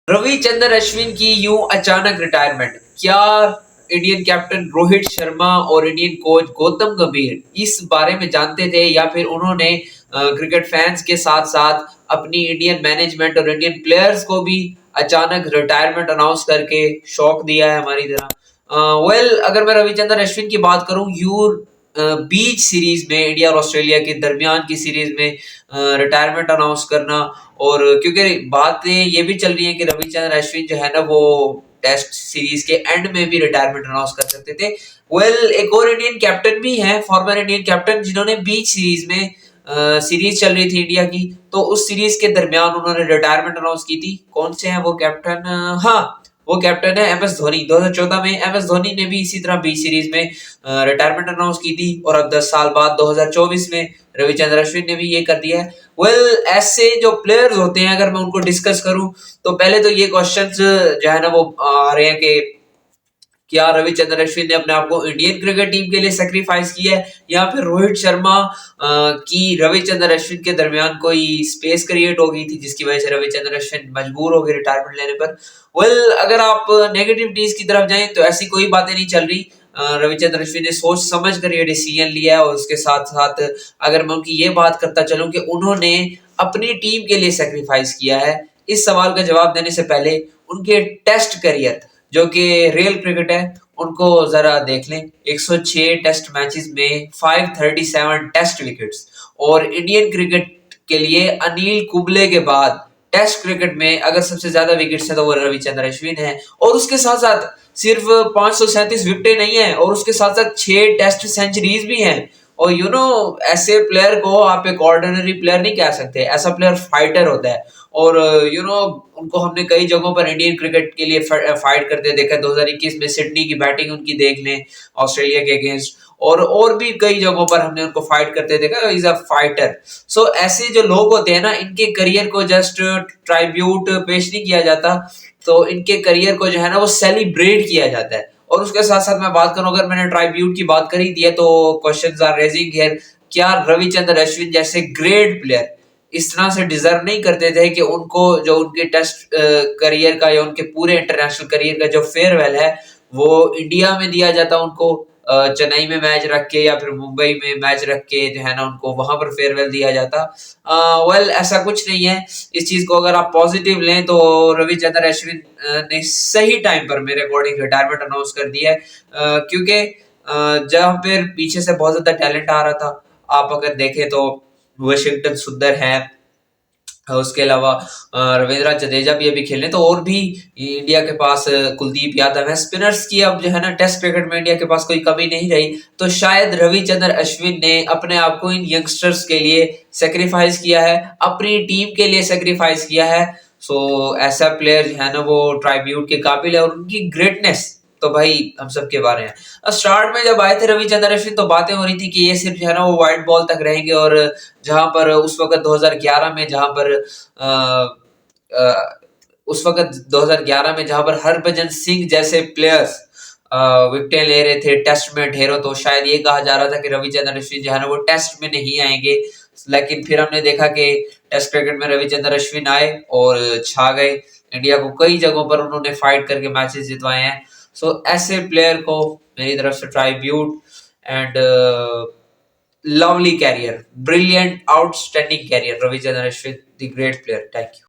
रविचंद्रन अश्विन की यूं अचानक रिटायरमेंट, क्या इंडियन कैप्टन रोहित शर्मा और इंडियन कोच गौतम गंभीर इस बारे में जानते थे, या फिर उन्होंने क्रिकेट फैंस के साथ साथ अपनी इंडियन मैनेजमेंट और इंडियन प्लेयर्स को भी अचानक रिटायरमेंट अनाउंस करके शॉक दिया है हमारी तरह। अगर मैं रविचंद्रन अश्विन की बात करूं, यू बीच सीरीज में इंडिया और ऑस्ट्रेलिया के दरमियान की सीरीज में रिटायरमेंट अनाउंस करना, और क्योंकि बातें ये भी चल रही है कि रविचंद्रन अश्विन जो है ना वो टेस्ट सीरीज के एंड में भी रिटायरमेंट अनाउंस कर सकते थे। एक और इंडियन कैप्टन भी है, फॉर्मर इंडियन कैप्टन, जिन्होंने बीच सीरीज में सीरीज चल रही थी इंडिया की, तो उस सीरीज के दरमियान उन्होंने रिटायरमेंट अनाउंस की थी। कौन से हैं वो कैप्टन? हाँ, वो कैप्टन है एम एस धोनी। 2014 में एम एस धोनी ने भी इसी तरह बी सीरीज में रिटायरमेंट अनाउंस की थी, और अब 10 साल बाद 2024 में रविचंद्रन अश्विन ने भी ये कर दिया है। ऐसे जो प्लेयर्स होते हैं, अगर मैं उनको डिस्कस करूं, तो पहले तो ये क्वेश्चंस जो है ना वो आ रहे हैं कि क्या रविचंद्रन अश्विन ने अपने आप को इंडियन क्रिकेट टीम के लिए सेक्रीफाइस किया है, या फिर रोहित शर्मा की रविचंद्रन अश्विन के दरमियान कोई स्पेस क्रिएट हो गई थी जिसकी वजह से रविचंद्रन अश्विन मजबूर हो गए रिटायरमेंट लेने पर। अगर आप नेगेटिविटीज की तरफ जाएं तो ऐसी कोई बातें नहीं चल रही। रविचंद्रन अश्विन ने सोच समझ कर ये डिसीजन लिया है, और उसके साथ साथ अगर मैं उनकी ये बात करता चलूं कि उन्होंने अपनी टीम के लिए सेक्रीफाइस किया है, इस सवाल का जवाब देने से पहले उनके टेस्ट करियर, जो कि रियल क्रिकेट है, उनको जरा देख लें। 106 टेस्ट मैचेस में 537 टेस्ट विकेट्स, और इंडियन क्रिकेट के लिए अनिल कुंबले के बाद टेस्ट क्रिकेट में अगर सबसे ज्यादा विकेट्स है तो वो रविचंद्रन अश्विन है। और उसके साथ साथ सिर्फ 537 विकेटें नहीं है, और उसके साथ साथ 6 टेस्ट सेंचुरीज भी हैं। और ऐसे प्लेयर को आप एक ऑर्डिनरी प्लेयर नहीं कह सकते, ऐसा प्लेयर फाइटर होता है। और उनको हमने कई जगहों पर इंडियन क्रिकेट के लिए फाइट करते देखा। 2021 में सिडनी की बैटिंग उनकी देख लें ऑस्ट्रेलिया के अगेंस्ट, और भी कई जगहों पर हमने उनको फाइट करते देखा। Is a fighter. सो ऐसे जो लोग होते हैं ना, इनके करियर को जस्ट ट्राइब्यूट पेश नहीं किया जाता, तो इनके करियर को जो है ना वो सेलिब्रेट किया जाता है। और उसके साथ साथ मैं बात करूं, अगर मैंने ट्राइब्यूट की बात करी दी है, तो क्वेश्चंस आर रेजिंग हियर, क्या रविचंद्रन अश्विन जैसे ग्रेट प्लेयर इस तरह से डिजर्व नहीं करते थे कि उनको जो उनके टेस्ट करियर का या उनके पूरे इंटरनेशनल करियर का जो फेयरवेल है वो इंडिया में दिया जाता उनको, चेन्नई में मैच रख के या फिर मुंबई में मैच रख के जो है ना उनको वहां पर फेयरवेल दिया जाता। ऐसा कुछ नहीं है। इस चीज को अगर आप पॉजिटिव लें तो रविचंद्रन अश्विन ने सही टाइम पर मेरे अकॉर्डिंग रिटायरमेंट अनाउंस कर दिया है, क्योंकि जहां पर पीछे से बहुत ज्यादा टैलेंट आ रहा था, आप अगर देखें तो वाशिंगटन सुंदर है, उसके अलावा रविंद्र जडेजा भी अभी खेलने, तो और भी इंडिया के पास कुलदीप यादव है। स्पिनर्स की अब जो है ना टेस्ट क्रिकेट में इंडिया के पास कोई कमी नहीं रही, तो शायद रविचंद्रन अश्विन ने अपने आप को इन यंगस्टर्स के लिए सेक्रीफाइस किया है, अपनी टीम के लिए सेक्रीफाइस किया है। ऐसा प्लेयर जो है ना वो ट्राइब्यूट के काबिल है, और उनकी ग्रेटनेस तो भाई हम सब के बारे हैं। स्टार्ट में जब आए थे रविचंद्रन अश्विन तो बातें हो रही थी कि ये सिर्फ जो है ना वो व्हाइट बॉल तक रहेंगे, और जहां पर उस वक्त 2011 में जहां पर आ, आ, उस वक्त 2011 में जहां पर हरभजन सिंह जैसे प्लेयर्स विकेटें ले रहे थे टेस्ट में ढेरों, तो शायद ये कहा जा रहा था कि रविचंद्रन अश्विन जो है ना वो टेस्ट में नहीं आएंगे। लेकिन फिर हमने देखा कि टेस्ट क्रिकेट में रविचंद्रन अश्विन आए और छा गए। इंडिया को कई जगहों पर उन्होंने फाइट करके मैचेस जितवाए हैं। ऐसे प्लेयर को मेरी तरफ से tribute and lovely career, brilliant outstanding career, Ravichandran Ashwin the great player. Thank you.